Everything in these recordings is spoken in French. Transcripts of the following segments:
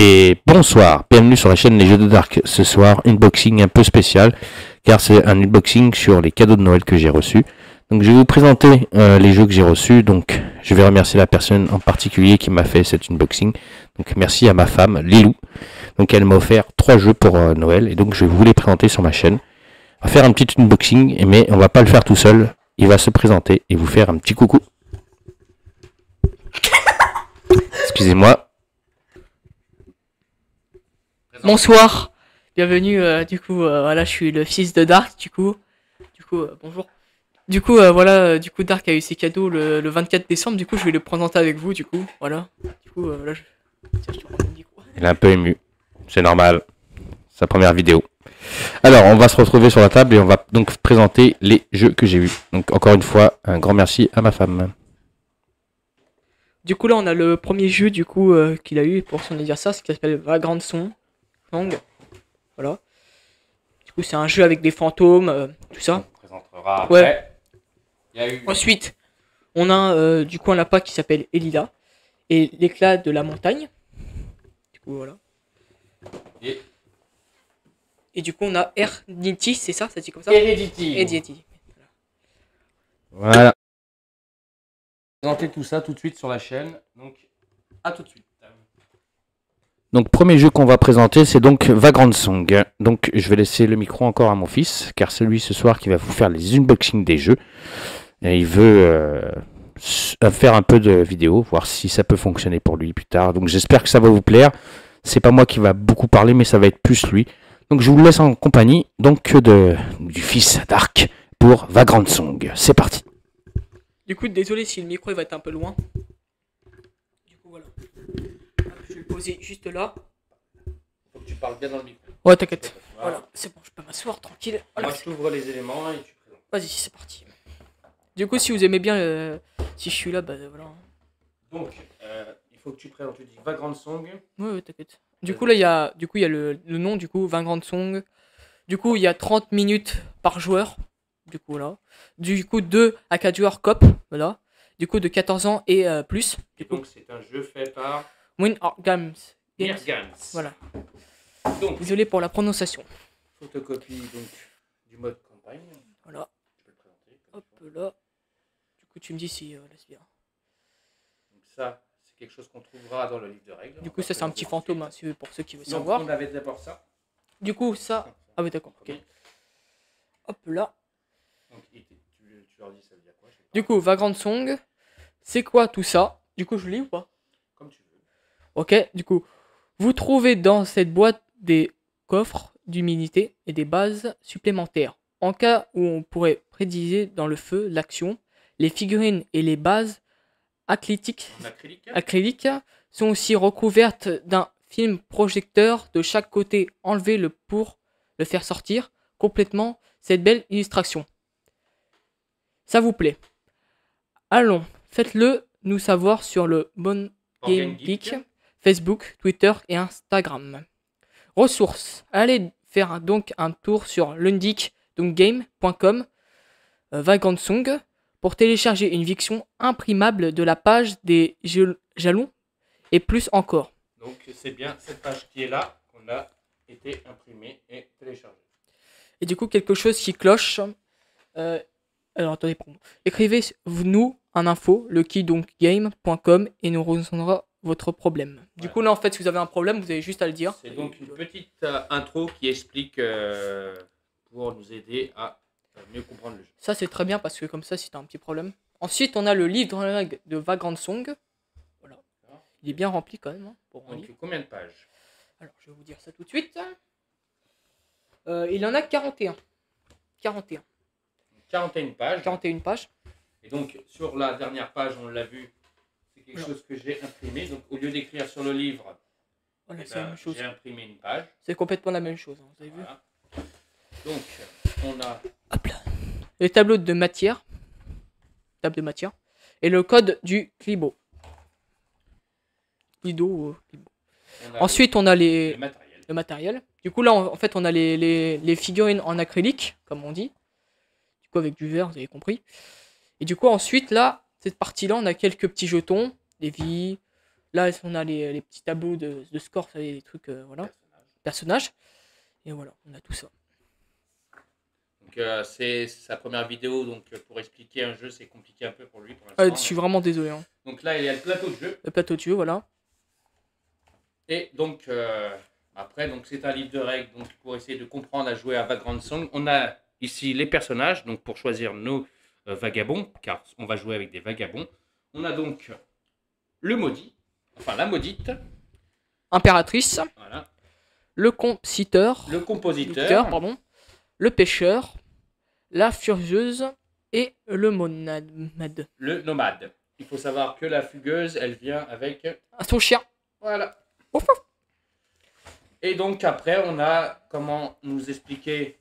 Et bonsoir, bienvenue sur la chaîne Les Jeux de Dark. Ce soir, unboxing un peu spécial, car c'est un unboxing sur les cadeaux de Noël que j'ai reçus. Donc je vais vous présenter les jeux que j'ai reçus. Donc je vais remercier la personne en particulier qui m'a fait cet unboxing. Donc merci à ma femme, Lilou. Donc elle m'a offert 3 jeux pour Noël, et donc je vais vous les présenter sur ma chaîne. On va faire un petit unboxing, mais on va pas le faire tout seul. Il va se présenter et vous faire un petit coucou. Excusez-moi. Bonsoir, bienvenue, voilà, je suis le fils de Dark, bonjour. Dark a eu ses cadeaux le 24 décembre, du coup, je vais le présenter avec vous, voilà. Tiens, je te rends le micro. Il est un peu ému, c'est normal, sa première vidéo. Alors, on va se retrouver sur la table et on va donc présenter les jeux que j'ai vus. Donc, encore une fois, un grand merci à ma femme. Du coup, là, on a le premier jeu, qu'il a eu pour son anniversaire, qui s'appelle Vagrant Song. Voilà. Du coup, c'est un jeu avec des fantômes, tout ça. On présentera après. Ouais. Il y a eu... Ensuite, on a un lapin qui s'appelle Elila et l'éclat de la montagne. Du coup, voilà. Et du coup, on a Heredity, c'est ça? Ça dit comme ça? Heredity. Voilà. Présenter tout ça tout de suite sur la chaîne. Donc, à tout de suite. Donc, premier jeu qu'on va présenter, c'est donc Vagrant Song. Donc, je vais laisser le micro encore à mon fils, car c'est lui ce soir qui va vous faire les unboxings des jeux. Et il veut faire un peu de vidéo, voir si ça peut fonctionner pour lui plus tard. Donc, j'espère que ça va vous plaire. C'est pas moi qui va beaucoup parler, mais ça va être plus lui. Donc, je vous laisse en compagnie donc du fils Dark pour Vagrant Song. C'est parti. Du coup, désolé si le micro il va être un peu loin. Du coup, voilà. Je vais le poser juste là. Faut que tu parles bien dans le micro. Ouais, t'inquiète. Voilà, c'est bon, je peux m'asseoir tranquille. Voilà. Moi, je t'ouvre les éléments et tu présentes. Vas-y, c'est parti. Du coup, si vous aimez bien, si je suis là, bah voilà. Donc, il faut que tu présentes. Tu dis Vagrant Song. Ouais, t'inquiète. Du coup, là, il y a le nom, Vagrant Song. Du coup, il y a 30 minutes par joueur. Du coup, là. Du coup, 2 à 4 joueurs cop. Voilà. Du coup, de 14 ans et plus. Et donc, c'est un jeu fait par Win Games. Mirgans. Voilà. Donc, Désolé pour la prononciation. photocopie donc, du mode campagne. Voilà. Je peux le présenter. Hop là. Du coup, tu me dis si là, c'est bien. Donc, ça, c'est quelque chose qu'on trouvera dans le livre de règles. Du coup, ça, c'est un petit fantôme, hein, pour ceux qui veulent Donc, savoir. on avait d'abord ça. Du coup, ça. Ah, oui, d'accord. Ok. Hop là. Donc, tu leur dis, ça veut dire quoi? Du coup, Vagrant Song, c'est quoi tout ça? Du coup, je lis ou pas? Comme tu veux. Ok, du coup, vous trouvez dans cette boîte des coffres d'humidité et des bases supplémentaires. En cas où on pourrait prédiser dans le feu l'action, les figurines et les bases acryliques sont aussi recouvertes d'un film projecteur de chaque côté. Enlevez-le pour le faire sortir complètement cette belle illustration. Ça vous plaît? Allons, faites-le nous savoir sur le Bon Game Geek, Facebook, Twitter et Instagram. Ressources. Allez faire donc un tour sur lundic.game.com Vagrant Song pour télécharger une version imprimable de la page des jalons et plus encore. Donc c'est bien cette page qui est là qu'on a été imprimée et téléchargée. Et du coup, quelque chose qui cloche. Alors attendez, pardon. Écrivez-nous un info, lekidongame.com et nous résoudra votre problème. Du coup, là, en fait, si vous avez un problème, vous avez juste à le dire. C'est donc une petite intro qui explique pour nous aider à mieux comprendre le jeu. Ça, c'est très bien parce que comme ça, si tu as un petit problème. Ensuite, on a le livre de Vagrant Song. Voilà. Il est bien rempli quand même. Hein, donc, combien de pages? Alors, je vais vous dire ça tout de suite. Il en a 41. 41. 41 pages. 41 pages. Et donc, sur la dernière page, on l'a vu, c'est quelque chose que j'ai imprimé. Donc, au lieu d'écrire sur le livre, voilà, c'est la même chose. J'ai imprimé une page. C'est complètement la même chose, hein, vous avez vu. Donc, on a... Hop là. Les tableaux de matière. Table de matière. Et le code du Clibo. Ensuite, on a le matériel. Du coup, là, en fait, on a les figurines en acrylique, comme on dit. Du coup, avec du verre, vous avez compris. Et du coup, ensuite, là, cette partie-là, on a quelques petits jetons, des vies, Là, on a les petits tableaux de score, ça, les trucs, voilà, personnages. Et voilà, on a tout ça. Donc c'est sa première vidéo, donc pour expliquer un jeu, c'est compliqué un peu pour lui pour Je l'instant. suis vraiment désolé. Hein. Donc là, il y a le plateau de jeu. Le plateau de jeu, voilà. Et donc, après, donc c'est un livre de règles donc pour essayer de comprendre à jouer à Vagrant Song. On a ici les personnages, donc pour choisir nos vagabonds, car on va jouer avec des vagabonds. On a donc le maudit, enfin la maudite. Impératrice. Voilà. Le compositeur. Le compositeur. Pardon. Le pêcheur. La furieuse. Et le monade. Le nomade. Il faut savoir que la fugueuse, elle vient avec... Son chien. Voilà. Ouf. Et donc après, on a comment nous expliquer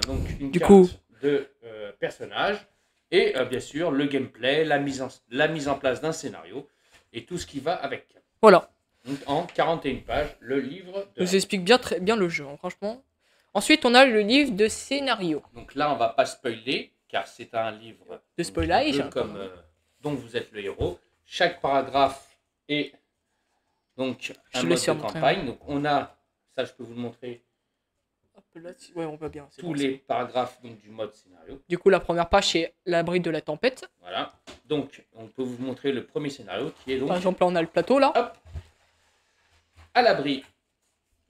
donc une Du carte coup, de personnages et bien sûr le gameplay, la mise en place d'un scénario et tout ce qui va avec. Voilà. Donc en 41 pages, le livre de... Nous explique bien, très bien le jeu, hein, franchement. Ensuite, on a le livre de scénario. Donc là, on va pas spoiler car c'est un livre de spoilage, un peu comme dont vous êtes le héros. Chaque paragraphe est donc un mode de campagne. Donc on a, ça je peux vous le montrer. Hop là, ouais, on voit bien. Tous les paragraphes donc, du mode scénario. Du coup, la première page, c'est l'abri de la tempête. Voilà. Donc, on peut vous montrer le premier scénario qui est donc... Par exemple, là, on a le plateau, là. Hop, à l'abri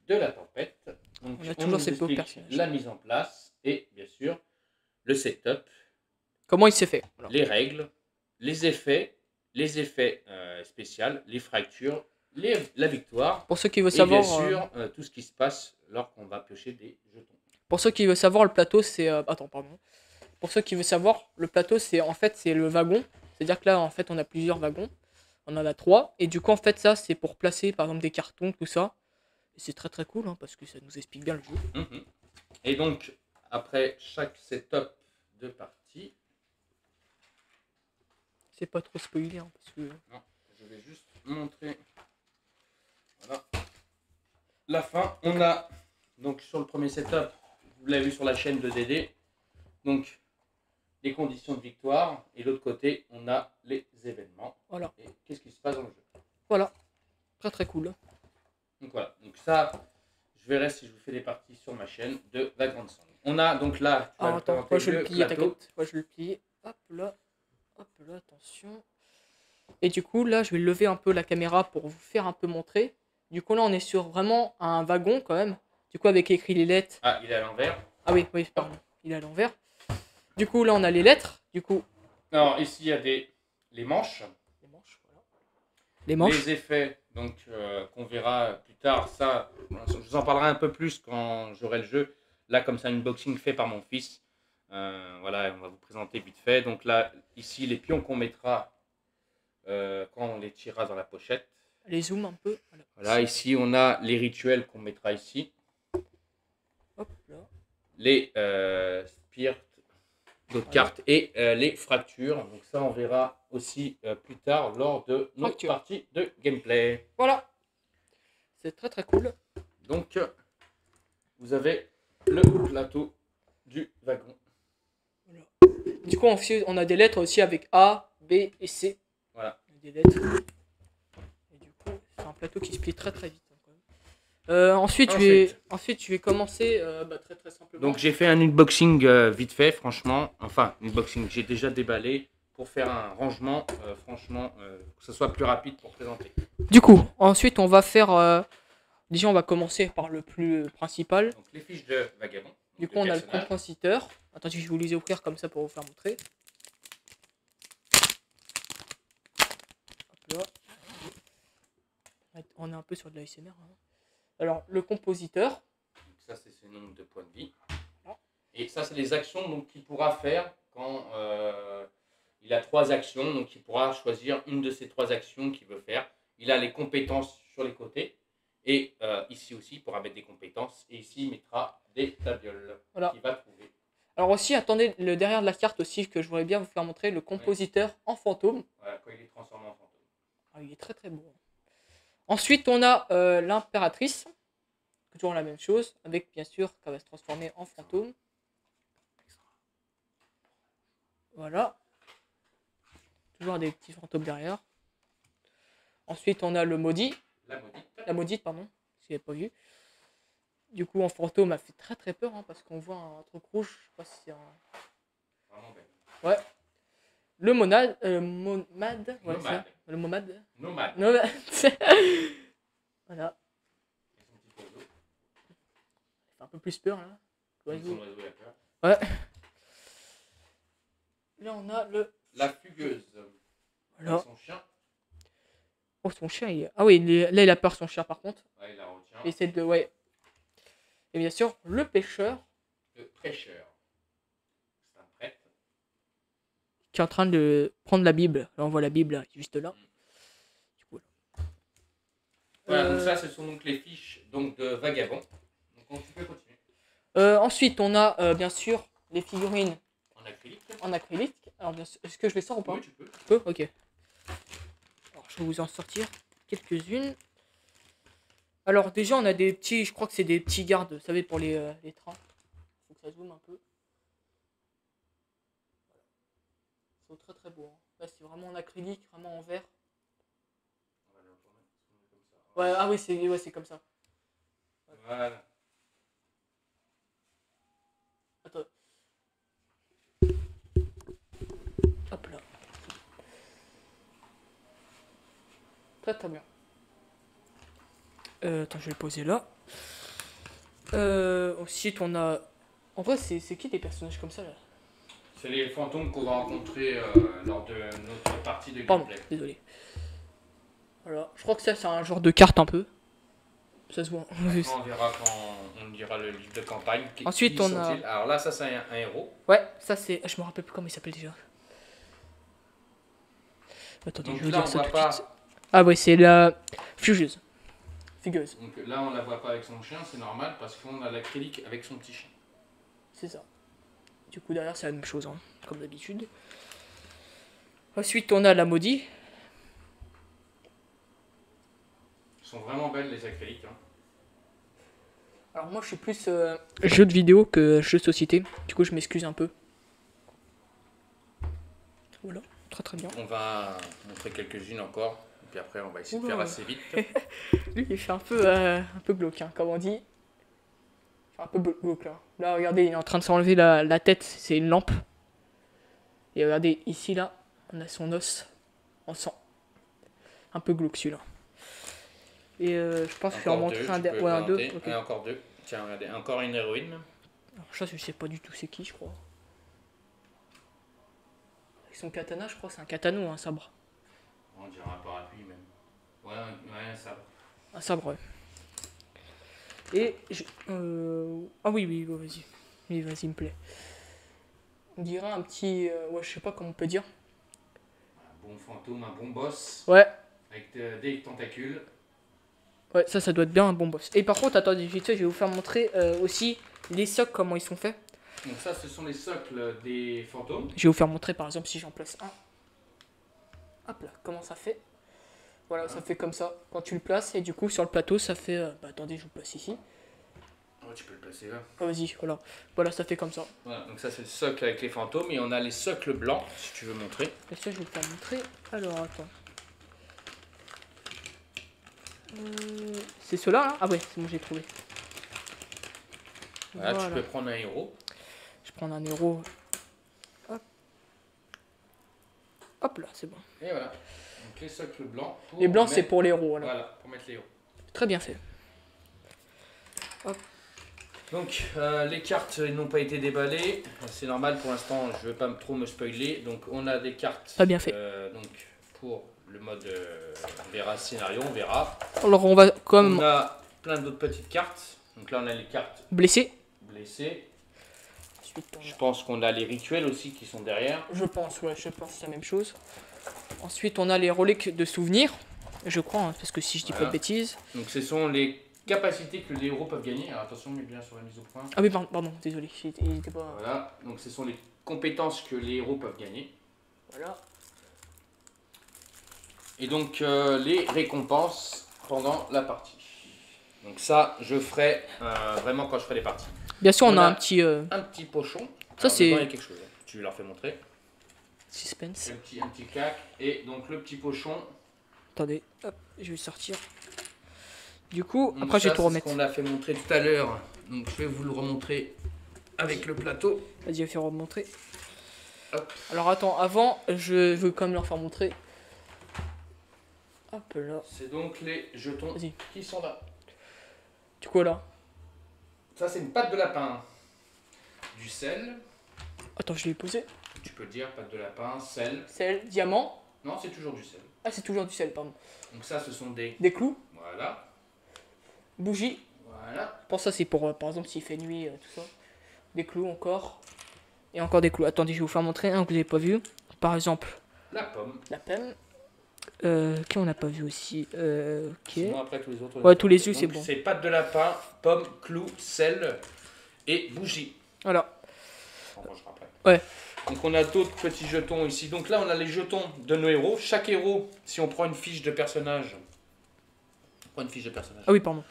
de la tempête. Donc, on a toujours ces beaux personnages. La mise en place et, bien sûr, le setup. Comment il s'est fait. Voilà. Les règles, les effets spéciaux, les fractures, la victoire. Pour ceux qui veulent savoir... bien sûr, tout ce qui se passe lorsqu'on va piocher des jetons. Pour ceux qui veulent savoir, le plateau, c'est... Attends, pardon. Pour ceux qui veulent savoir, le plateau, c'est en fait, c'est le wagon. C'est-à-dire que là, en fait, on a plusieurs wagons. On en a 3. Et du coup, en fait, ça, c'est pour placer, par exemple, des cartons, tout ça. Et c'est très très cool, hein, parce que ça nous explique bien le jeu. Et donc, après chaque setup de partie... C'est pas trop spoilé, hein, parce que... Non, je vais juste montrer... Voilà. La fin, on a... Donc, sur le premier setup, vous l'avez vu sur la chaîne de Dédé. Donc, les conditions de victoire. Et l'autre côté, on a les événements. Voilà. Et qu'est-ce qui se passe dans le jeu. Voilà. Très très cool. Donc voilà. Donc ça, je verrai si je vous fais des parties sur ma chaîne de Vagrant Song. On a donc là... attends, moi je vais le plier, t'inquiète. Moi je vais le plier. Hop là, attention. Et du coup, là, je vais lever un peu la caméra pour vous faire un peu montrer. Du coup, là, on est sur vraiment un wagon quand même. Du coup, avec écrit les lettres. Ah, il est à l'envers. Ah oui, pardon. Il est à l'envers. Du coup, là, on a les lettres. Du coup... Alors, ici, il y a les manches. Les manches, voilà. Les manches. Les effets, donc, qu'on verra plus tard. Ça, je vous en parlerai un peu plus quand j'aurai le jeu. Là, comme c'est un unboxing fait par mon fils. Voilà, on va vous présenter vite fait. Donc là, ici, les pions qu'on mettra quand on les tirera dans la pochette. Les zoom un peu. Voilà, ici, on a les rituels qu'on mettra ici. Hop là. Les spirits d'autres cartes et les fractures. Donc ça, on verra aussi plus tard lors de notre partie de gameplay. Voilà. C'est très très cool. Donc, vous avez le plateau du wagon. Voilà. Du coup, on a des lettres aussi avec A, B et C. Voilà. Des lettres. Et du coup, c'est un plateau qui se plie très très vite. Ensuite, je vais commencer très très simplement. Donc j'ai fait un unboxing vite fait, franchement. Enfin, unboxing, j'ai déjà déballé pour faire un rangement, franchement, que ce soit plus rapide pour présenter. Du coup, ensuite on va faire... déjà, on va commencer par le plus principal. Donc les fiches de vagabond. Du coup, on a le compositeur. Attendez, je vais vous les ouvrir comme ça pour vous faire montrer. Hop là. On est un peu sur de l'ASMR. Hein. Alors, le compositeur. Donc ça, c'est ce nombre de points de vie. Et ça, c'est les actions qu'il pourra faire quand il a 3 actions. Donc, il pourra choisir une de ces 3 actions qu'il veut faire. Il a les compétences sur les côtés. Et ici aussi, il pourra mettre des compétences. Et ici, il mettra des tabioles qu'il va trouver. Alors aussi, attendez, le derrière de la carte aussi, que je voudrais bien vous faire montrer, le compositeur en fantôme. Voilà, quand il est transformé en fantôme. Ah, il est très très beau. Ensuite, on a l'impératrice. Toujours la même chose, avec bien sûr qu'elle va se transformer en fantôme. Voilà. Toujours des petits fantômes derrière. Ensuite, on a le maudit. La maudite. La maudite, pardon. Si j'avais pas vu. Du coup, en fantôme, m'a fait très peur hein, parce qu'on voit un truc rouge. Je sais pas si c'est un. Vraiment belle. Ouais. Le monade. Momade. Ouais, Nomade. ça. Le momade. Nomade. Nomade. Voilà. Et son petit oiseau. Ça fait un peu plus peur là. Son L'oiseau. oiseau a peur. Ouais. Là, on a le. La fugueuse. Voilà. Avec son chien. Oh, son chien, il... Ah oui, là, il a peur, son chien, par contre. Ouais, il la retient. Il essaie de... Ouais. Et bien sûr, le pêcheur, Le prêcheur. C'est un prêtre. qui est en train de prendre la Bible. Là, on voit la Bible, là, juste là. Du coup, Voilà, donc ça, ce sont donc les fiches donc, de vagabond. Donc, tu peux continuer. ensuite, on a, bien sûr, les figurines En acrylique. en acrylique. Alors, bien sûr, est-ce que je les sors ou pas? Oui, tu peux. Je peux. Ok. Alors, je vais vous en sortir quelques-unes. Alors, déjà, on a des petits... Je crois que c'est des petits gardes, vous savez, pour les trains. Faut que ça zoome un peu. Ils sont très beaux. Hein. Là, c'est vraiment en acrylique, vraiment en verre. On va le retourner, comme ça. Ouais, ah oui, c'est comme ça. Voilà. Attends. Hop là. Très bien. Attends, je vais le poser là. Ensuite, on a... En vrai, c'est qui des personnages comme ça, là? C'est les fantômes qu'on va rencontrer lors de notre partie de Pardon, gameplay. désolé. Voilà, je crois que ça, c'est un genre de carte un peu. Ça se voit. On verra quand on lira le livre de campagne. Ensuite, Qui on sont-ils? a... Alors là, ça, c'est un héros. Ouais, ça, c'est... Je me rappelle plus comment il s'appelle déjà. Attendez, Donc je vais vous là, dire on ça voit tout de pas. suite. Ah ouais, c'est la... Fugueuse. Fugueuse, Donc là, on la voit pas avec son chien, c'est normal parce qu'on a l'acrylique avec son petit chien. c'est ça. Du coup, derrière, c'est la même chose, hein, comme d'habitude. Ensuite, on a la maudit. Ils sont vraiment belles les acryliques. Hein. Alors moi, je suis plus jeu de vidéo que jeu de société. Du coup, je m'excuse un peu. Voilà, très bien. On va montrer quelques-unes encore. Et puis après, on va essayer de Oula. faire assez vite. Lui, il fait un peu glauque, hein, comme on dit. Il fait un peu glauque, là. Là, regardez, il est en train de s'enlever la tête. C'est une lampe. Et regardez, ici, là, on a son os en sang. Un peu glauque, celui-là. Et je pense que je vais en Encore montrer deux, un... tu peux Ouais, un deux. présenter. Ok. Et encore deux. Tiens, regardez, encore une héroïne. Alors, ça, je sais pas du tout c'est qui, je crois. Avec son katana, je crois que c'est un katana ou un sabre. On dirait un parapluie même. Ouais, un sabre. Un sabre, ouais. Et ah oui, vas-y. Oui, vas-y, il me plaît. On dirait un petit... ouais, je sais pas comment on peut dire. Un bon fantôme, un bon boss. Ouais, Avec des tentacules. ouais, ça doit être bien un bon boss. Et par contre, attendez, vite fait, je vais vous faire montrer aussi les socles, comment ils sont faits. Donc ça, ce sont les socles des fantômes. Je vais vous faire montrer, par exemple, si j'en place un. Hop là, comment ça fait. Voilà, ça fait comme ça, quand tu le places. Et du coup, sur le plateau, ça fait... bah, attendez, je vous le place ici. Oh, tu peux le placer là. Ah, vas-y, voilà. Voilà, ça fait comme ça. Voilà, donc ça c'est le socle avec les fantômes. Et on a les socles blancs, si tu veux montrer. Et ça, je vais vous faire montrer. Alors, attends. C'est ceux-là, là? Ah ouais, c'est bon, j'ai trouvé. Voilà, Voilà. tu peux prendre un héros. Je prends un euro. Hop. Hop là, c'est bon. Et voilà. Donc les socles blancs. Pour Les blancs, c'est mettre- pour les héros. Voilà. Voilà, pour mettre les héros. Très bien fait. Donc les cartes n'ont pas été déballées. C'est normal pour l'instant, je ne vais pas trop me spoiler. Donc on a des cartes. Pas bien fait. Donc pour le mode on verra scénario, on verra. Alors, on va comme On a plein d'autres petites cartes. Donc là on a les cartes blessé. blessées. Ensuite, on Je a- pense qu'on a les rituels aussi qui sont derrière. Je pense, ouais, je pense que c'est la même chose. Ensuite, on a les reliques de souvenirs. Je crois, hein, parce que si je dis pas Voilà. de bêtises. Donc ce sont les capacités que les héros peuvent gagner. Alors attention, mets bien sur la mise au point. Ah oui, pardon, désolé, il était pas... Voilà, donc ce sont les compétences que les héros peuvent gagner. Voilà. Et donc les récompenses pendant la partie. Donc ça, je ferai vraiment quand je ferai les parties. Bien sûr, on On a a- un petit Un petit pochon. Ça, Alors, c'est- dedans, il y a quelque chose. Hein. Tu leur fais montrer. suspense. Un petit cac. Et donc le petit pochon. Attendez, hop, je vais sortir. Du coup, Donc après je vais ça, tout c'est remettre. ce qu'on a fait montrer tout à l'heure. Donc je vais vous le remontrer avec le plateau. Vas-y, je vais faire remontrer. Hop. Alors attends, avant, je veux quand même leur faire montrer. Hop là. C'est donc les jetons Vas-y. qui sont là. Du coup là. Ça, c'est une pâte de lapin. Du sel. Attends, je l'ai posé. Tu peux dire pâte de lapin, sel. Sel, diamant. Non, c'est toujours du sel. Ah, c'est toujours du sel, pardon. Donc ça, ce sont des... Des clous, Voilà. bougies. Voilà. Pour ça, c'est pour, par exemple, s'il fait nuit, tout ça. Des clous encore. Et encore des clous. Attendez, je vais vous faire montrer un que vous n'avez pas vu. Par exemple, La pomme. la pemme. Qui on n'a pas vu aussi ok. Sinon, après, tous les autres... Ouais, tous les yeux, c'est Donc, bon. c'est pâte de lapin, pomme, clou, sel et bougie. Voilà. On mangera après. Ouais. Donc on a d'autres petits jetons ici. Donc là on a les jetons de nos héros. Chaque héros, si on prend une fiche de personnage. On prend une fiche de personnage. Ah oui, pardon.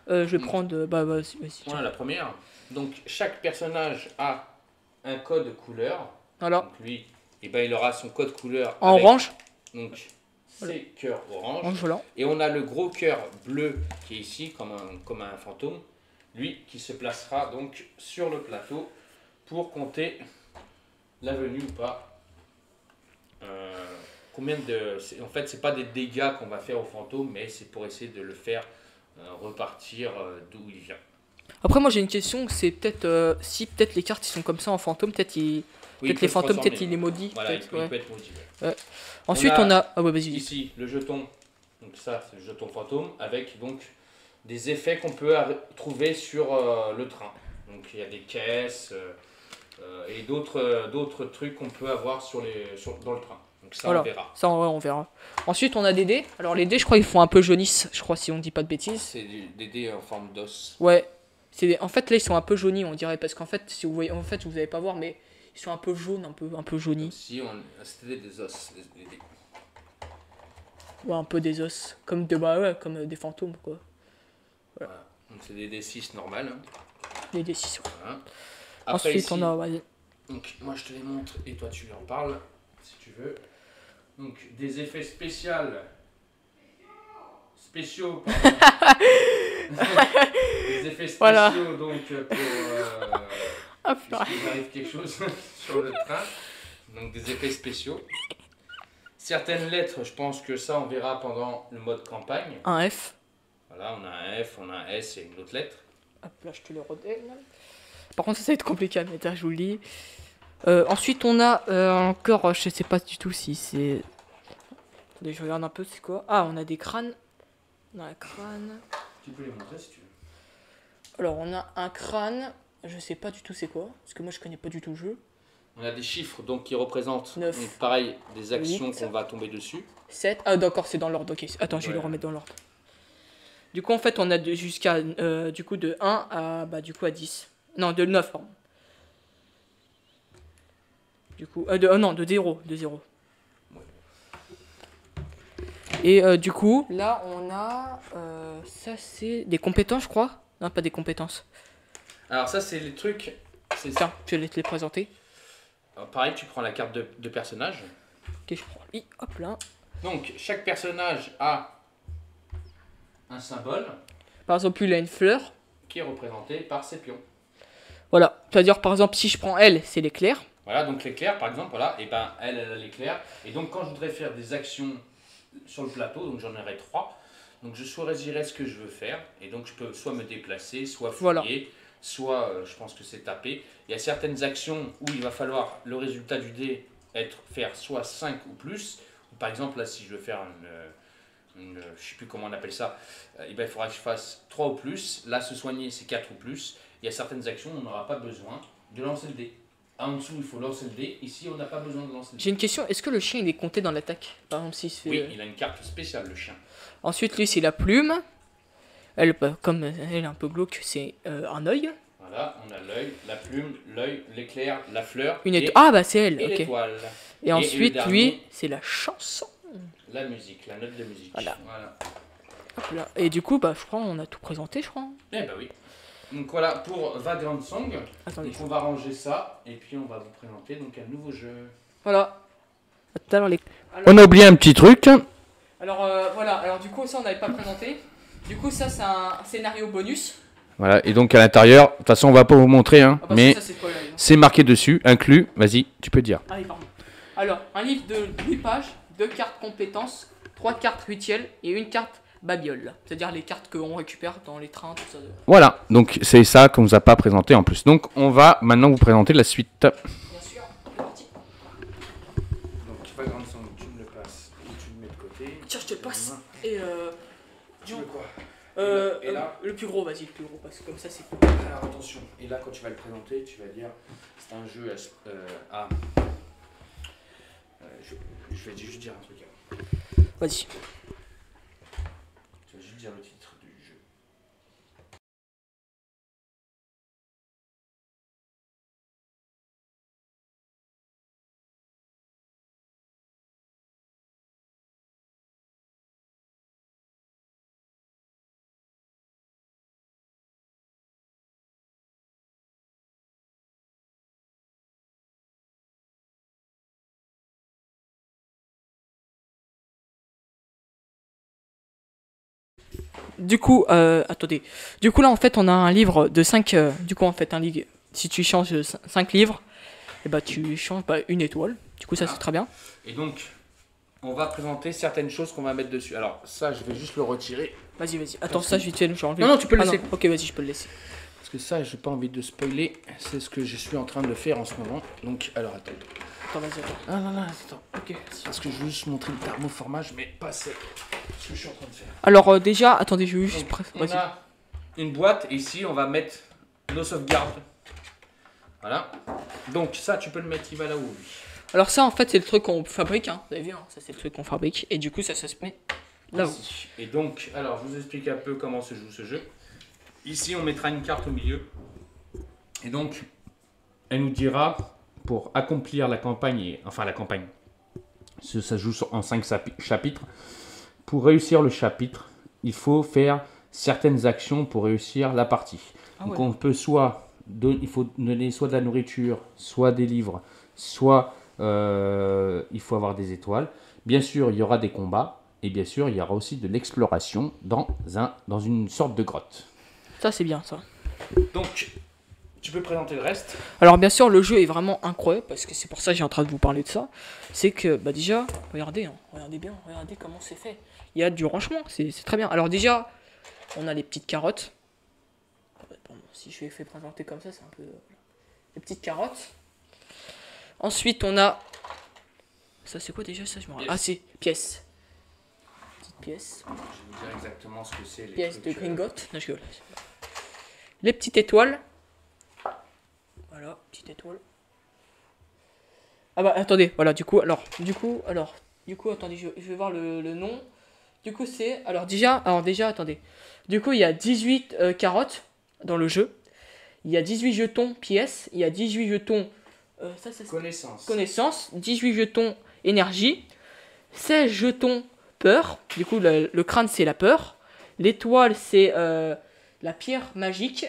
Je vais prendre. Bah, vas-y. Voilà la première. Donc chaque personnage a un code couleur. Voilà. Donc lui, eh ben, il aura son code couleur. En avec, orange. Donc c'est cœur orange. Orange, voilà. Et on a le gros cœur bleu qui est ici comme un fantôme. Lui qui se placera donc sur le plateau pour compter la venue ou pas. Combien de... En fait, c'est pas des dégâts qu'on va faire au fantôme, mais c'est pour essayer de le faire repartir d'où il vient. Après, moi j'ai une question. C'est peut-être si peut-être les cartes ils sont comme ça en fantôme, peut-être Oui, peut-être les fantômes, peut-être il est maudit. Voilà, il peut-être, peut ouais. être maudit. Ouais. Ensuite, on a. Ah ouais, vas-y. Ici le jeton. Donc ça, c'est le jeton fantôme avec donc des effets qu'on peut trouver sur le train. Donc il y a des caisses et d'autres trucs qu'on peut avoir dans le train. Donc ça, Voilà. on verra. Ça, ouais, on verra. Ensuite, on a des dés. Alors, les dés, je crois, ils font un peu jaunisse. Je crois, si on dit pas de bêtises. C'est des dés en forme d'os. Ouais. En fait, là, ils sont un peu jaunis, on dirait. Parce qu'en fait, si vous voyez, en fait, vous n'allez pas voir, mais ils sont un peu jaunes, un peu jaunis. Si c'était des os, des dés. Ouais, un peu des os. Comme comme des fantômes, quoi. Voilà. Donc c'est des D6 normales. Hein. Les D6. Ouais. Voilà. Après, Ensuite, ici, on a. Vas-y. donc moi je te les montre et toi tu en parles si tu veux. Donc des effets spéciaux. Pardon. Des effets spéciaux Voilà. donc pour Hop là. qu'il arrive quelque chose sur le train. Donc des effets spéciaux. Certaines lettres, je pense que ça on verra pendant le mode campagne. Un F. Voilà, on a un F, on a un S et une autre lettre. Hop là, je te le redonne. Par contre, ça va être compliqué à mettre, hein, je vous le dis. Ensuite, on a encore, je sais pas du tout si c'est. Attendez, je regarde un peu, c'est quoi? Ah, on a des crânes. On a un crâne. Tu peux les montrer si tu veux. Alors, on a un crâne. Je sais pas du tout c'est quoi, parce que moi je connais pas du tout le jeu. On a des chiffres donc qui représentent 9. donc, pareil des actions 8. qu'on va tomber dessus. 7. Ah, d'accord, c'est dans l'ordre. Ok, attends, je vais le remettre dans l'ordre. Du coup, en fait, on a jusqu'à du coup de 1 à du coup à 10. Non, de 9, pardon. Du coup, non, de 0. De 0. Ouais. Et du coup, là, on a. Ça, c'est des compétences, je crois. Non, pas des compétences. Alors ça c'est les trucs. Tiens, je vais te les présenter. Alors, pareil, tu prends la carte de personnage. Ok, je prends. Hop là. Donc chaque personnage a un symbole Par exemple, il a une fleur. qui est représenté par ses pions. Voilà. C'est-à-dire, par exemple, si je prends elle, c'est l'éclair. Voilà, donc l'éclair par exemple, voilà, et ben elle a l'éclair. Et donc quand je voudrais faire des actions sur le plateau, donc j'en aurai 3. Donc je choisirai ce que je veux faire. Et donc je peux soit me déplacer, soit fouiller, Voilà. soit je pense que c'est taper. Il y a certaines actions où il va falloir le résultat du dé faire soit 5 ou plus. Par exemple là si je veux faire je sais plus comment on appelle ça, et ben, il faudra que je fasse 3 ou plus. Là se soigner c'est 4 ou plus. Il y a certaines actions où on n'aura pas besoin de lancer le dé. En dessous, il faut lancer le dé. Ici, on n'a pas besoin de lancer le dé. J'ai une question. Est-ce que le chien, il est compté dans l'attaque? Par exemple, s'il se fait... Oui, il a une carte spéciale, le chien. Ensuite, lui, c'est la plume. Elle, comme elle est un peu glauque, c'est un œil. Voilà, on a l'œil, la plume, l'œil, l'éclair, la fleur Ah, bah c'est elle, et ok. l'étoile. Et ensuite, le lui, dernier, c'est la chanson. la musique, la note de musique. Voilà. Hop là. Et du coup, je crois on a tout présenté, je crois. Eh ben oui. Donc voilà, pour Vagrant Song, Attendez. donc on va ranger ça, et puis on va vous présenter donc un nouveau jeu. Voilà. Tout à l'heure, On a oublié un petit truc. Alors voilà, alors du coup ça on n'avait pas présenté. Du coup ça c'est un scénario bonus. Voilà, et donc à l'intérieur, de toute façon on va pas vous montrer, hein, Ah, parce mais que ça, c'est spoiler, hein. c'est marqué dessus, inclus, vas-y, tu peux dire. Allez, pardon. Alors, un livre de 8 pages, 2 cartes compétences, 3 cartes rituelles et une carte babiole. C'est-à-dire les cartes qu'on récupère dans les trains, tout ça. Voilà, donc c'est ça qu'on nous a pas présenté en plus. Donc on va maintenant vous présenter la suite. Bien sûr, c'est parti. Donc tu me le passes ou tu le mets de côté. Tiens, je te le passe. Et Tu veux quoi? et là le plus gros, vas-y, le plus gros, parce que comme ça c'est cool. Alors attention, et là quand tu vas le présenter, tu vas dire c'est un jeu à... je vais juste dire un truc. Vas-y. Tu vas juste dire le titre du jeu. Du coup, attendez. Du coup là en fait on a un livre de 5... du coup en fait un livre, si tu changes 5 livres, et bah tu changes une étoile. Du coup ça c'est très bien. Et donc, on va présenter certaines choses qu'on va mettre dessus. Alors ça, je vais juste le retirer. Vas-y, vas-y. Attends, ça je vais enlever. Non, non, tu peux le laisser. Non. Ok, vas-y, je peux le laisser. Parce que ça, j'ai pas envie de spoiler. C'est ce que je suis en train de faire en ce moment. Donc, alors attends. Attends, vas-y, attends. Ah non, non, attends. Ok. Parce que je veux juste montrer le thermoformage, mais pas ce que je suis en train de faire. Alors déjà, attendez, je vais juste... On a une boîte, et ici, on va mettre nos sauvegardes. Voilà. Donc ça, tu peux le mettre, il va là où lui. Alors ça, en fait, c'est le truc qu'on fabrique, hein. Vous avez vu, hein. Ça c'est le truc qu'on fabrique. Et du coup, ça se met là-haut. Et donc, alors, je vous explique un peu comment se joue ce jeu. Ici, on mettra une carte au milieu. Et donc, elle nous dira, pour accomplir la campagne, enfin la campagne, ça joue en 5 chapitres. Pour réussir le chapitre, il faut faire certaines actions pour réussir la partie. Ah donc ouais. on peut il faut donner soit de la nourriture, soit des livres, soit il faut avoir des étoiles. Bien sûr, il y aura des combats. Et bien sûr, il y aura aussi de l'exploration dans une sorte de grotte. Ça c'est bien, ça. Donc, tu peux présenter le reste. Alors bien sûr, le jeu est vraiment incroyable, parce que c'est pour ça que j'ai en train de vous parler de ça. C'est que, bah déjà, regardez, hein, regardez bien, regardez comment c'est fait. Il y a du rangement, c'est très bien. Alors déjà, on a les petites carottes. Bon, si je fais présenter comme ça, c'est un peu... Les petites carottes. Ensuite, on a... Ça c'est quoi déjà, ça je me rappelle. Ah, c'est pièces. Petite pièce. Je vais vous dire exactement ce que c'est. Pièces de Gringotts. Non, je rigole. Les petites étoiles. Voilà, petite étoile. Ah bah attendez, voilà, du coup, attendez, je vais voir le nom. Du coup, c'est, alors déjà, attendez. Du coup, il y a 18 carottes dans le jeu. Il y a 18 jetons pièces. Il y a 18 jetons connaissance. 18 jetons énergie. 16 jetons peur. Du coup, le crâne, c'est la peur. L'étoile, c'est la pierre magique.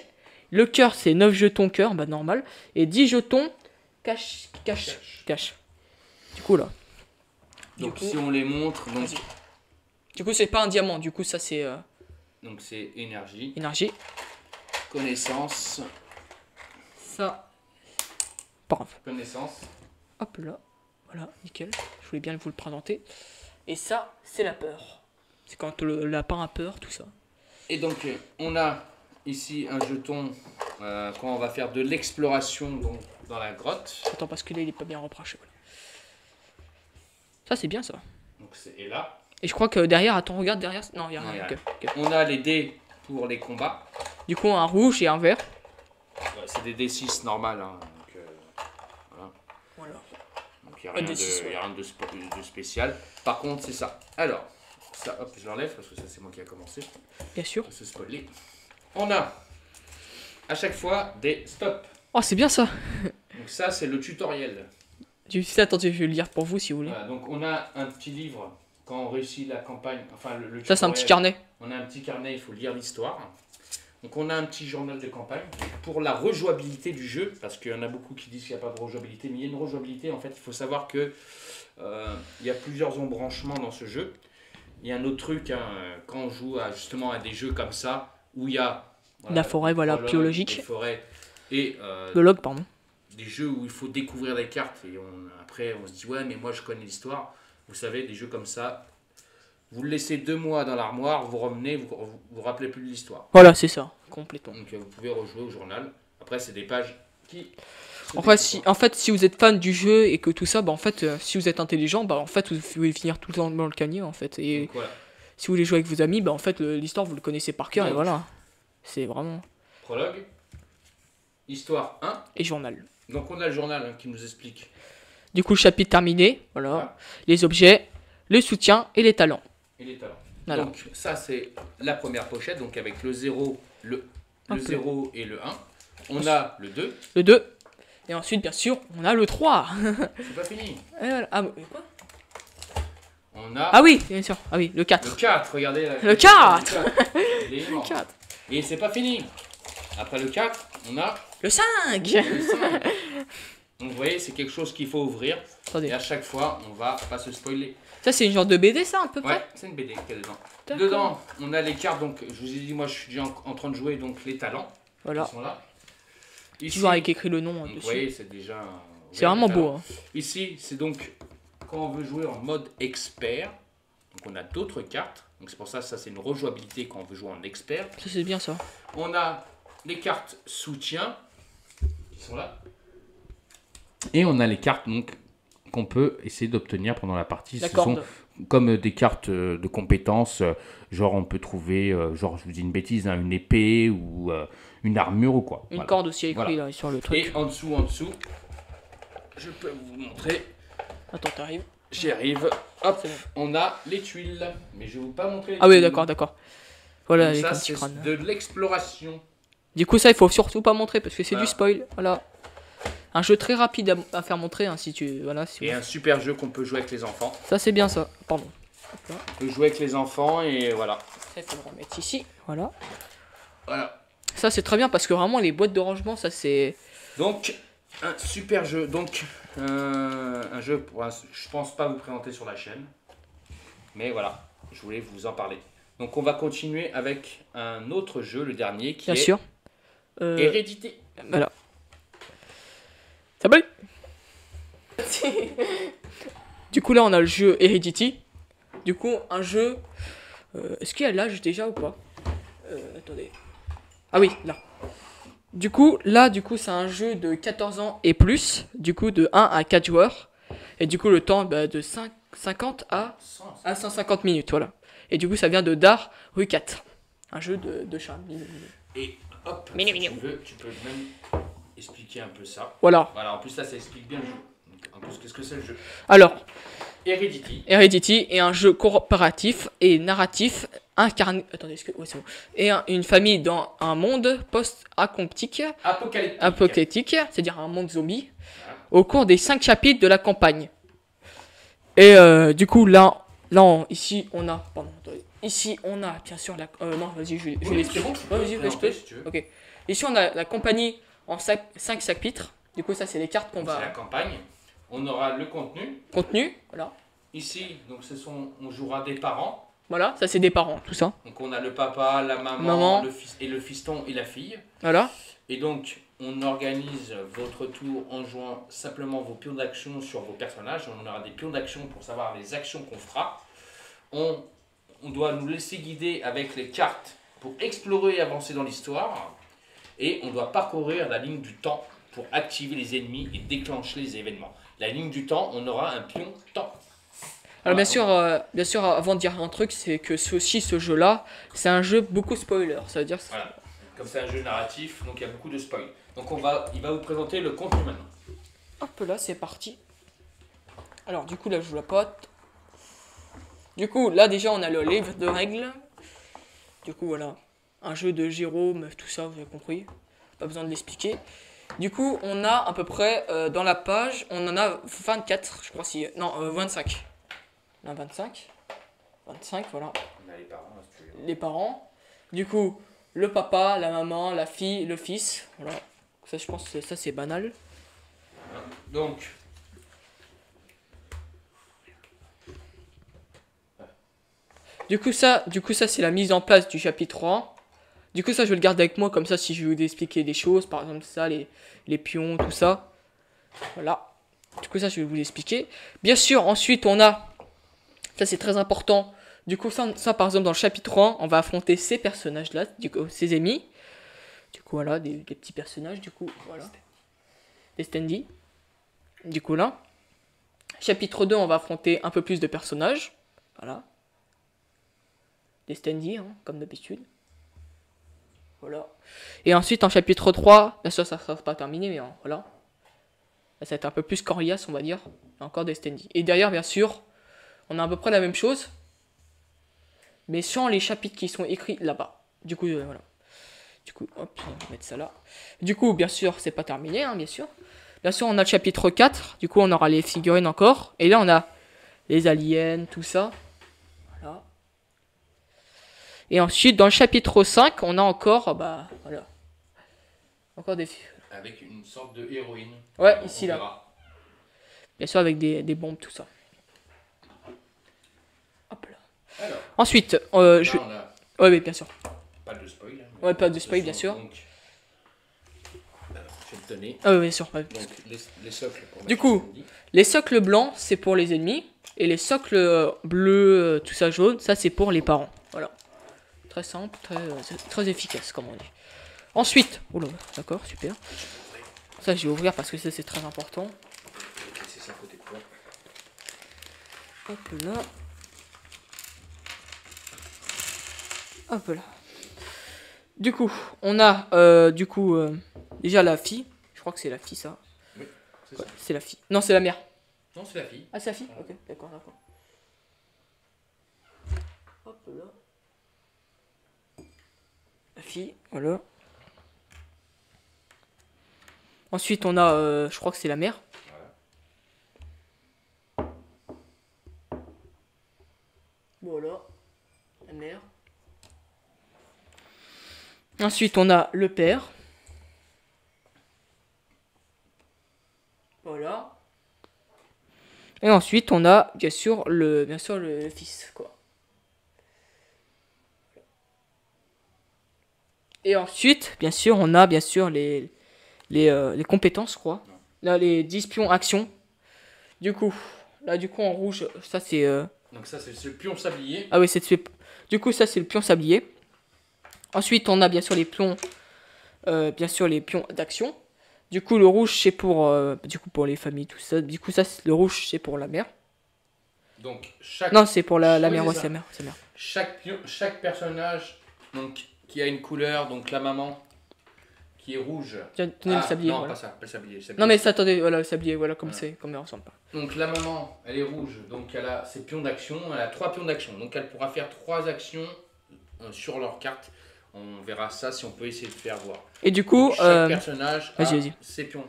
Le cœur, c'est 9 jetons cœur, bah normal. Et 10 jetons cache. Du coup, là. Donc, si on les montre, donc, du coup, c'est pas un diamant. Du coup, ça, c'est... donc, c'est énergie. Énergie. Connaissance. Ça. Pas grave. Connaissance. Hop là. Voilà, nickel. Je voulais bien vous le présenter. Et ça, c'est la peur. C'est quand le lapin a peur, tout ça. Et donc, on a ici un jeton quand on va faire de l'exploration dans la grotte. Attends, parce que là, il est pas bien reproché. Voilà. Ça, c'est bien, ça. Donc, c'est là. Et je crois que derrière, attends, regarde derrière. Non, il n'y a rien. Okay. On a les dés pour les combats. Du coup, un rouge et un vert. Ouais, c'est des D6 normales. Hein, donc, voilà. Donc, il n'y a rien de spécial. Par contre, c'est ça. Alors, ça, hop, je l'enlève parce que ça, c'est moi qui a commencé. Bien sûr. Se spoiler. On a à chaque fois des stops. Oh, c'est bien ça. Donc ça, c'est le tutoriel. Attendez, je vais le lire pour vous si vous voulez. Voilà, donc on a un petit livre quand on réussit la campagne. Enfin, le ça, c'est un petit carnet. On a un petit carnet, il faut lire l'histoire. Donc on a un petit journal de campagne pour la rejouabilité du jeu, parce qu'il y en a beaucoup qui disent qu'il n'y a pas de rejouabilité, mais il y a une rejouabilité. En fait, il faut savoir que il y a plusieurs embranchements dans ce jeu. il y a un autre truc, hein, quand on joue justement à des jeux comme ça, où il y a La forêt, voilà, biologique. des forêts et Biologue, pardon. des jeux où il faut découvrir des cartes. Et après, on se dit, ouais, mais moi je connais l'histoire. Vous savez, des jeux comme ça, vous le laissez 2 mois dans l'armoire, vous revenez, vous rappelez plus de l'histoire. Voilà, c'est ça, complètement. Donc vous pouvez rejouer au journal. Après, c'est des pages qui... En fait, si vous êtes fan du jeu et que tout ça, bah en fait, si vous êtes intelligent, bah en fait, vous pouvez finir tout le temps dans le canier, en fait. Et Donc, voilà. si vous voulez jouer avec vos amis, bah en fait, l'histoire, vous le connaissez par cœur, et Donc, voilà. C'est vraiment... Prologue. Histoire 1. Et journal. Donc on a le journal hein, qui nous explique. Du coup, le chapitre terminé, voilà. Les objets, le soutien et les talents. Et les talents. Voilà. Donc ça c'est la première pochette, donc avec le 0, le 0 et le 1. On a le 2. Le 2. Et ensuite, bien sûr, on a le 3. C'est pas fini. Et voilà. Ah, quoi On a ah oui, bien sûr. Ah oui, le 4. le 4, regardez. Le 4. Il est Le énorme. 4. Et c'est pas fini. Après le 4, on a Le 5. le 5. Donc vous voyez, c'est quelque chose qu'il faut ouvrir. Attendez. Et à chaque fois, on va pas se spoiler. Ça, c'est une genre de BD, ça, à peu près. Ouais, c'est une BD qu'il y a dedans. D'accord. Dedans, on a les cartes. Donc je vous ai dit, moi je suis déjà en train de jouer donc les talents. Voilà. Qui sont là. Ici, Toujours avec écrit le nom donc, dessus. vous voyez, c'est déjà. C'est vraiment beau. Hein. Ici, c'est donc quand on veut jouer en mode expert. Donc on a d'autres cartes. Donc c'est pour ça c'est une rejouabilité quand on veut jouer en expert. Ça, c'est bien ça. On a les cartes soutien qui sont là. Et on a les cartes donc qu'on peut essayer d'obtenir pendant la partie. Ce sont comme des cartes de compétences. Genre on peut trouver, genre je vous dis une bêtise, hein, une épée ou une armure ou quoi. Une corde aussi écrit voilà. là sur le truc. Et en dessous, je peux vous montrer. Attends, t'arrives. J'y arrive. Hop, Bon. on a les tuiles. Mais je vais vous pas montrer les Ah oui, tuiles. d'accord. Voilà, Donc avec ça, un petit c'est crâne. de l'exploration. Du coup, ça, il faut surtout pas montrer parce que c'est Voilà. du spoil. Voilà. Un jeu très rapide à faire montrer hein, si tu. Voilà. Si Et un super jeu qu'on peut jouer avec les enfants. Ça, c'est bien ça. Pardon. On peut jouer avec les enfants et voilà. Ça, il faut le remettre ici. Voilà. Voilà. Ça, c'est très bien parce que vraiment, les boîtes de rangement, ça, c'est. Donc, un super jeu. Donc, un jeu, je pense pas vous présenter sur la chaîne. Mais voilà, je voulais vous en parler. Donc, on va continuer avec un autre jeu, le dernier, qui Bien est sûr. Hérédité. Voilà. Ça va. Du coup, là, on a le jeu Heredity. Du coup, un jeu. Est-ce qu'il y a l'âge déjà ou pas attendez. Ah oui, là. Du coup, c'est un jeu de 14 ans et plus. Du coup, de 1 à 4 joueurs. Et du coup, le temps de 50 à 150 minutes. Voilà. Et du coup, ça vient de Dar Rukat. Un jeu de chat. Et hop, Mini, si mini. tu peux même expliquer un peu ça. Voilà. Voilà, en plus là, ça explique bien le jeu. Donc, en plus, qu'est-ce que c'est le jeu? Alors, Heredity. Heredity est un jeu coopératif et narratif incarné. Attendez, c'est bon. Et une famille dans un monde post-apocalyptique, c'est-à-dire un monde zombie, au cours des 5 chapitres de la campagne. Et du coup, ici, on a. Pardon, attendez. Ici, on a bien sûr la. Non, vas-y, je vais l'expliquer. Bon, Vas-y, je si tu veux. Ok. Ici, on a la compagnie en 5 chapitres. Du coup, ça, c'est les cartes qu'on Donc, c'est la va. campagne. On aura le contenu. Contenu, voilà. Ici, donc on jouera des parents. Voilà, ça, c'est des parents, tout ça. Donc on a le papa, la Maman. le fils et le fiston et la fille. Voilà. Et donc on organise votre tour en jouant simplement vos pions d'action sur vos personnages. On aura des pions d'action pour savoir les actions qu'on fera. On doit nous laisser guider avec les cartes pour explorer et avancer dans l'histoire. Et on doit parcourir la ligne du temps pour activer les ennemis et déclencher les événements. La ligne du temps, on aura un pion temps. Alors bien sûr, avant de dire un truc, c'est que ce jeu-là, c'est un jeu beaucoup spoiler. Ça veut dire. Voilà. Comme c'est un jeu narratif, donc il y a beaucoup de spoil. Donc il va vous présenter le contenu maintenant. Hop là, c'est parti. Alors du coup là, je joue la pote. Du coup là déjà, on a le livre de règles. Du coup voilà, un jeu de Jérôme, tout ça, vous avez compris. Pas besoin de l'expliquer. Du coup, on a à peu près dans la page, on en a 24, je crois si, non 25. On a 25. 25, voilà. On a les parents, là, si tu veux. Les parents. Du coup, le papa, la maman, la fille, le fils. Voilà. Ça, je pense que ça, c'est banal. Du coup, ça c'est la mise en place du chapitre 3. Du coup, ça, je vais le garder avec moi, comme ça, si je vais vous expliquer des choses, par exemple, ça, les pions, tout ça. Voilà. Du coup, ça, je vais vous l'expliquer. Bien sûr, ensuite, on a... Ça, c'est très important. Du coup, ça, par exemple, dans le chapitre 3, on va affronter ces personnages-là, du coup, ces ennemis. Du coup, voilà, des petits personnages, du coup, voilà. Des standees. Du coup, là. Chapitre 2, on va affronter un peu plus de personnages. Voilà. Des standees, hein, comme d'habitude. Voilà. Et ensuite, en chapitre 3, bien sûr, ça ne sera pas terminé, mais voilà. Là, ça va être un peu plus coriace, on va dire. Encore des standees. Et derrière, bien sûr, on a à peu près la même chose. Mais sans les chapitres qui sont écrits là-bas. Du coup, voilà. Du coup, hop, on va mettre ça là. Du coup, bien sûr, c'est pas terminé, hein, bien sûr. Bien sûr, on a le chapitre 4. Du coup, on aura les figurines encore. Et là, on a les aliens, tout ça. Voilà. Et ensuite, dans le chapitre 5, on a encore, bah, voilà. Encore des... Avec une sorte de héroïne. Ouais, ici, là. Bien sûr, avec des bombes, tout ça. Hop là. Alors, ensuite, là, je... on a... Ouais, mais bien sûr. Pas de spoil. Hein, ouais, pas de spoil, bien sûr. Donc... Alors, je vais te donner. Ah oui, bien sûr. Ouais. Donc, les socles. Du coup, les socles blancs, c'est pour les ennemis. Et les socles bleus, tout ça jaune, ça c'est pour les parents. Voilà. Très simple, très efficace, comme on dit. Ensuite, oula, d'accord, super. Ça, je vais ouvrir parce que ça c'est très important. C'est ça côté quoi. Hop là. Hop là. Du coup, on a déjà la fille. Je crois que c'est la fille, ça. Oui, c'est ouais, ça. C'est la fille. Non, c'est la mère. Non, c'est la fille. Ah, c'est la fille. Ok, d'accord. Hop là. La fille, voilà. Ensuite, on a, je crois que c'est la mère. Voilà. La mère. Ensuite, on a le père. Voilà. Et ensuite, on a bien sûr le fils, quoi. Et ensuite, bien sûr, on a bien sûr les compétences, je crois. Là, les 10 pions action. Du coup, en rouge, ça c'est... Donc ça, c'est le pion sablier. Ah oui, du coup, ça c'est le pion sablier. Ensuite, on a bien sûr les pions, d'action. Du coup, le rouge, c'est pour, pour les familles, tout ça. Du coup, le rouge, c'est pour la mère. Donc, chaque... Non, c'est pour la mère, ouais, c'est la mère. Chaque personnage donc, qui a une couleur, donc la maman, qui est rouge. Tiens, tenez le sablier. Non, voilà. pas ça, pas le sablier. Non, mais ça, attendez, voilà, le sablier, voilà, comme c'est, comme elle ressemble pas. Donc, la maman, elle est rouge, donc elle a ses pions d'action, elle a 3 pions d'action. Donc, elle pourra faire 3 actions sur leur carte. On verra ça si on peut essayer de faire voir. Et du coup, chaque personnage a ses pions.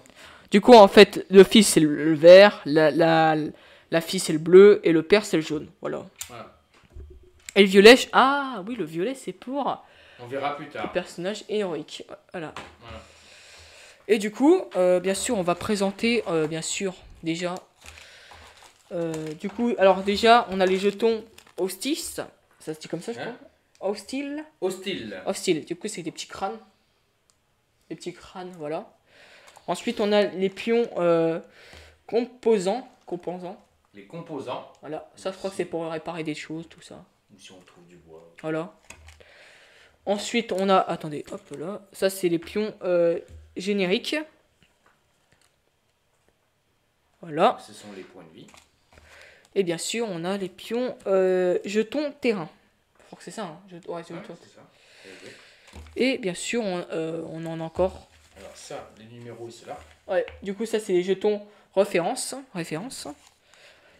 Du coup, en fait, le fils c'est le vert, la fille c'est le bleu et le père c'est le jaune. Voilà. Et le violet, ah oui, le violet c'est pour. On verra plus tard. Le personnage héroïque. Voilà. Et du coup, bien sûr, on va présenter, bien sûr, déjà. Du coup, alors déjà, on a les jetons Hostis. Ça se dit comme ça, je crois. Hostile. Du coup, c'est des petits crânes. Des petits crânes, voilà. Ensuite, on a les pions composants. Les composants. Voilà. Ça, je crois que c'est pour réparer des choses, tout ça. Ou si on trouve du bois. Voilà. Ensuite, on a... Attendez, hop là. Ça, c'est les pions génériques. Voilà. Ce sont les points de vie. Et bien sûr, on a les pions jetons terrain. Je crois que c'est ça. Hein. Ouais, c'est ça. Et bien sûr, on en a encore. Alors ça, les numéros, c'est là. Ouais, du coup, ça, c'est les jetons référence.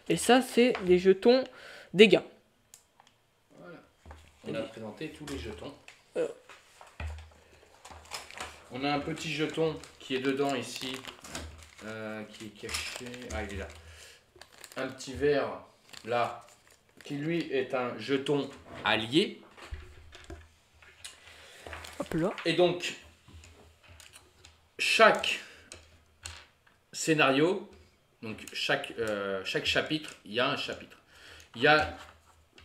Et ça, c'est les jetons dégâts. Voilà. On a présenté tous les jetons. On a un petit jeton qui est dedans ici, qui est caché. Ah, il est là. Un petit vert là, qui lui est un jeton allié. Hop là. Et donc, chaque scénario, donc chaque chapitre, il y a un chapitre. Il y a,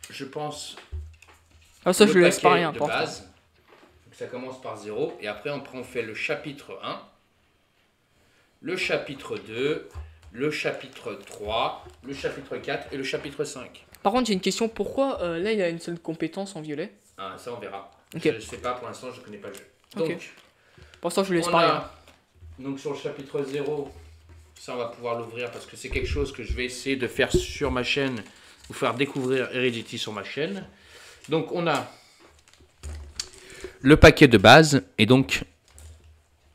je pense, Ah, ça, je le laisse pas paquet rien, de pour base. Donc, ça commence par 0. Et après, on fait le chapitre 1, le chapitre 2, le chapitre 3, le chapitre 4 et le chapitre 5. Par contre, j'ai une question. Pourquoi là, il a une seule compétence en violet? Ah, ça, on verra. Ok. Je ne sais pas, pour l'instant, je ne connais pas le jeu. Donc, Ok. Pour l'instant, je le laisse on pas a, rien. donc sur le chapitre 0, ça, on va pouvoir l'ouvrir parce que c'est quelque chose que je vais essayer de faire sur ma chaîne, vous faire découvrir Heredity sur ma chaîne. Donc, on a le paquet de base, et donc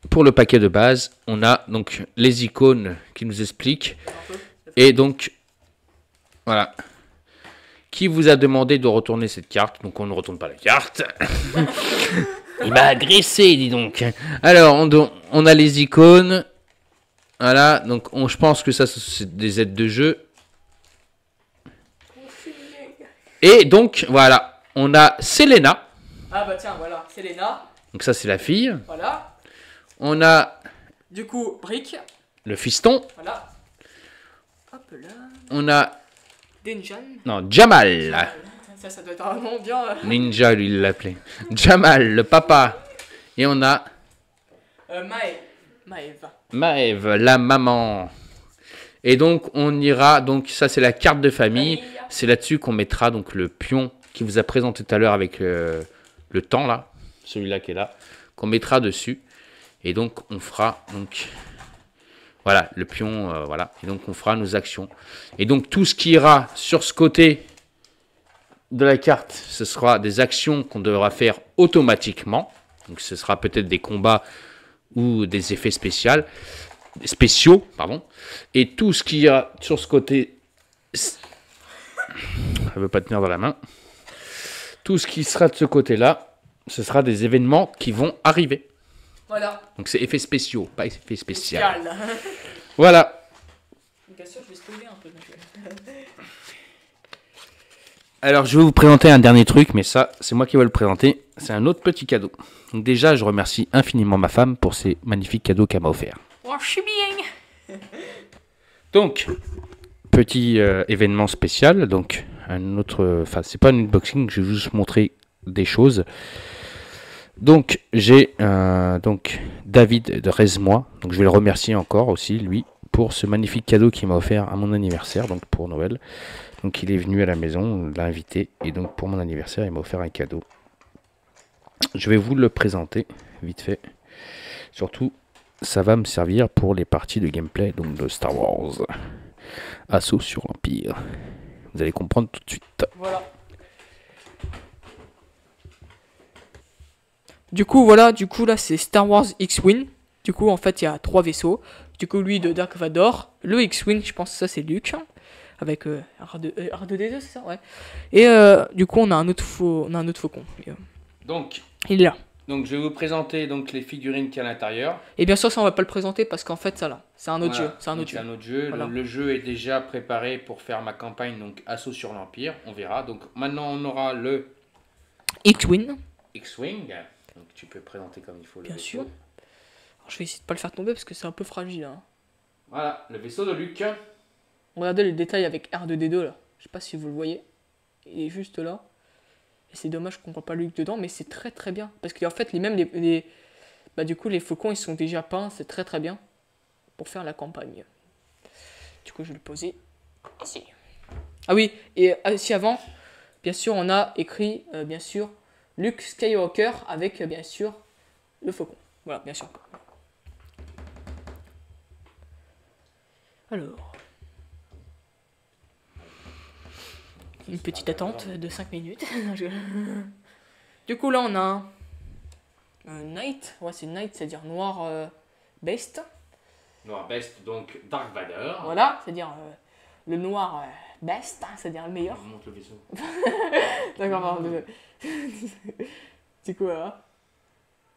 pour le paquet de base, on a donc les icônes qui nous expliquent, et donc voilà, qui vous a demandé de retourner cette carte. Donc on ne retourne pas la carte. Il m'a agressé, dis donc. Alors on a les icônes, voilà, donc je pense que ça c'est des aides de jeu, et donc voilà, on a Selena. Ah bah tiens, voilà, c'est Léna. Donc ça c'est la fille. Voilà. On a Du coup, Brick. le fiston. Voilà. Hop là. On a Denjan. non Jamal. Ça doit être vraiment bien. Ninja lui il l'appelait. Jamal le papa. Et on a Maëv. Maëv la maman. Et donc on ira, donc ça c'est la carte de famille. C'est là-dessus qu'on mettra donc le pion qui vous a présenté tout à l'heure avec le temps là, celui-là qui est là, qu'on mettra dessus. Et donc on fera donc voilà le pion, voilà. Et donc on fera nos actions. Et donc tout ce qui ira sur ce côté de la carte, ce sera des actions qu'on devra faire automatiquement. Donc ce sera peut-être des combats ou des effets spéciaux, pardon. Et tout ce qui ira sur ce côté, ça veut pas tenir dans la main. Tout ce qui sera de ce côté-là, ce sera des événements qui vont arriver. Voilà. Donc c'est effets spéciaux, pas effets spéciaux. Spécial. Voilà. Bien sûr, je vais spoiler un peu. Alors je vais vous présenter un dernier truc, mais ça c'est moi qui vais le présenter. C'est un autre petit cadeau. Donc déjà je remercie infiniment ma femme pour ces magnifiques cadeaux qu'elle m'a offerts. Oh, je suis bien. Donc petit événement spécial. Donc un autre, enfin c'est pas un unboxing, je vais juste montrer des choses. Donc j'ai donc David de Rezmois, donc je vais le remercier encore aussi lui pour ce magnifique cadeau qu'il m'a offert à mon anniversaire, donc pour Noël. Donc il est venu à la maison, on l'a invité, et donc pour mon anniversaire il m'a offert un cadeau. Je vais vous le présenter vite fait. Surtout ça va me servir pour les parties de gameplay donc de Star Wars Assaut sur l'Empire. Vous allez comprendre tout de suite. Voilà. Du coup, voilà, là c'est Star Wars X-Wing. Du coup, en fait, il y a 3 vaisseaux. Du coup, lui de Dark Vador. Le X-Wing, je pense que ça c'est Luke. Avec R2D2, c'est ça? Ouais. Et du coup, on a un autre faucon. Et, Donc il est là. je vais vous présenter donc les figurines qu'il y a à l'intérieur. Et bien sûr, ça on va pas le présenter parce qu'en fait, ça là, c'est un autre Voilà. jeu. C'est un autre jeu. C'est un autre jeu. Voilà. Donc, le jeu est déjà préparé pour faire ma campagne, donc Assaut sur l'Empire. On verra. Donc maintenant on aura le X-Wing. X-Wing. Donc tu peux présenter comme il faut le Bien vaisseau. sûr. Alors, je vais essayer de pas le faire tomber parce que c'est un peu fragile. Hein. Voilà, le vaisseau de Luke. Regardez les détails avec R2D2 là. Je sais pas si vous le voyez. Il est juste là. Et c'est dommage qu'on voit pas Luke dedans, mais c'est très très bien. Parce qu'en fait, bah, du coup, les faucons ils sont déjà peints. C'est très très bien pour faire la campagne. Du coup, je vais le poser ici. Ah oui, et si avant, bien sûr, on a écrit, bien sûr, Luke Skywalker avec, bien sûr, le faucon. Voilà, bien sûr. Alors. Une petite attente de 5 minutes. Du coup, là, on a un Knight. Ouais, c'est Knight, c'est-à-dire noir best. Noir Best, donc Dark Vador. Voilà, c'est-à-dire le noir best, hein, c'est-à-dire le meilleur. On monte le vaisseau. D'accord, pardon. C'est quoi,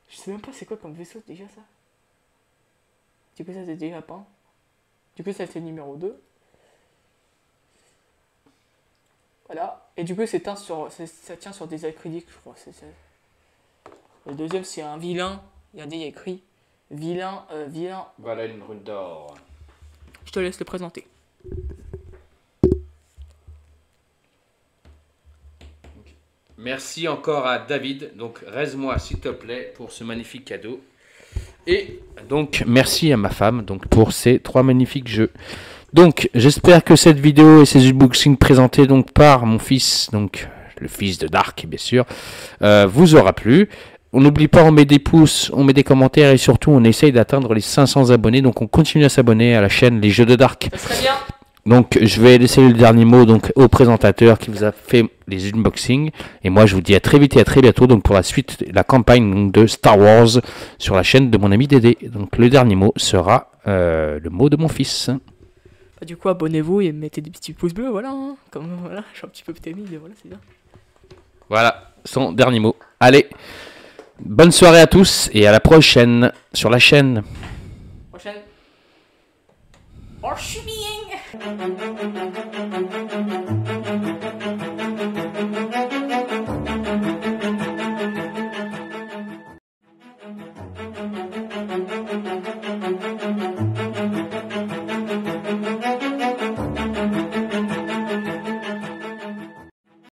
je sais même pas c'est quoi comme vaisseau déjà ça. Du coup, ça c'est déjà peint. Du coup, ça c'est le numéro 2. Voilà. Et du coup, ça tient sur des acryliques, je crois. Le deuxième, c'est un vilain. Regardez, il y a écrit vilain. Voilà une rune d'or. Je te laisse le présenter. Merci encore à David. Donc, reste-moi, s'il te plaît, pour ce magnifique cadeau. Et donc, merci à ma femme donc, pour ces 3 magnifiques jeux. Donc, j'espère que cette vidéo et ces unboxings présentés donc, par mon fils, donc le fils de Dark, bien sûr, vous aura plu. On n'oublie pas, on met des pouces, on met des commentaires et surtout, on essaye d'atteindre les 500 abonnés. Donc, on continue à s'abonner à la chaîne Les Jeux de Dark. Ça serait bien. Donc, je vais laisser le dernier mot donc, au présentateur qui vous a fait les unboxings. Et moi, je vous dis à très vite et à très bientôt donc, pour la suite, la campagne donc, de Star Wars sur la chaîne de mon ami Dédé. Donc, le dernier mot sera le mot de mon fils. Bah, du coup, abonnez-vous et mettez des petits pouces bleus, voilà. Hein. Comme voilà, je suis un petit peu timide, mais voilà, c'est bien. Voilà, son dernier mot. Allez, bonne soirée à tous et à la prochaine sur la chaîne. Prochaine. Oh, je suis bien.